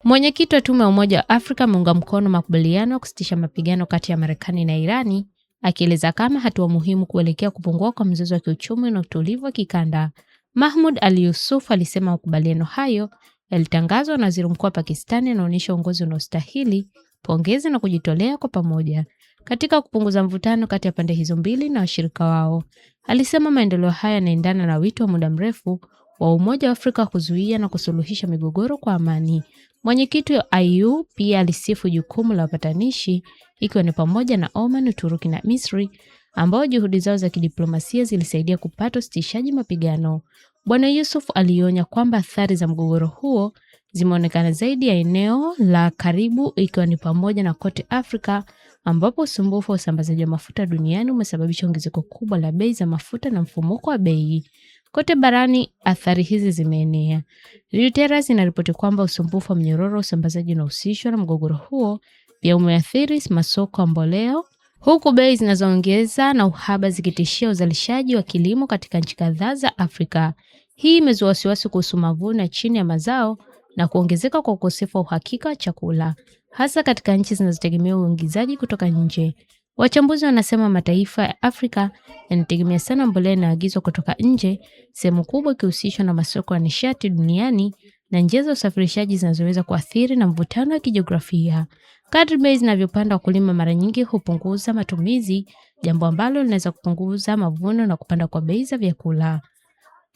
Mwenyekiti wa Tume ya Umoja wa Afrika ameunga mkono makubaliano ya kusitisha mapigano kati ya Marekani na Irani, akieleza kama hatua muhimu kuelekea kupungua kwa mzozo wa kiuchumi na utulivu wa kikanda. Mahmoud Ali Yusuf alisema makubaliano hayo yalitangazwa na Waziri Mkuu wa Pakistani, yanaonyesha uongozi unaostahili, pongezi na kujitolea kwa pamoja katika kupunguza mvutano kati ya pande hizo mbili na washirika wao. Alisema maendeleo haya yanaendana na wito wa muda mrefu wa Umoja wa Afrika kuzuia na kusuluhisha migogoro kwa amani. Mwenyekiti wa IU pia alisifu jukumu la wapatanishi, ikiwa ni pamoja na Oman, Uturuki na Misri, ambao juhudi zao za kidiplomasia zilisaidia kupata usitishaji mapigano. Bwana Yusuf alionya kwamba athari za mgogoro huo zimeonekana zaidi ya eneo la karibu, ikiwa ni pamoja na kote Afrika, ambapo usumbufu wa usambazaji wa mafuta duniani umesababisha ongezeko kubwa la bei za mafuta na mfumuko wa bei. Kote barani athari hizi zimeenea. Reuters inaripoti kwamba usumbufu wa mnyororo wa usambazaji unahusishwa na mgogoro huo pia umeathiri masoko ya mbolea, huku bei zinazoongeza na uhaba zikitishia uzalishaji wa kilimo katika nchi kadhaa za Afrika. Hii imezua wasiwasi kuhusu mavuno ya chini ya mazao na kuongezeka kwa ukosefu wa uhakika wa chakula, hasa katika nchi zinazotegemea uingizaji kutoka nje. Wachambuzi wanasema mataifa ya Afrika yanategemea sana mbolea inayoagizwa kutoka nje, sehemu kubwa ikihusishwa na masoko ya nishati duniani na njia za usafirishaji zinazoweza kuathiri na mvutano wa kijiografia. Kadri bei zinavyopanda, wakulima mara nyingi hupunguza matumizi, jambo ambalo linaweza kupunguza mavuno na kupanda kwa bei za vyakula.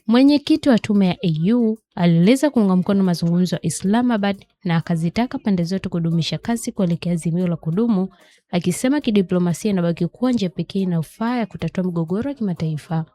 Mwenyekiti wa tume ya AU alieleza kuunga mkono mazungumzo ya Islamabad na akazitaka pande zote kudumisha kasi kuelekea azimio la kudumu, akisema kidiplomasia inabaki kuwa njia pekee inayofaa ya kutatua migogoro ya kimataifa.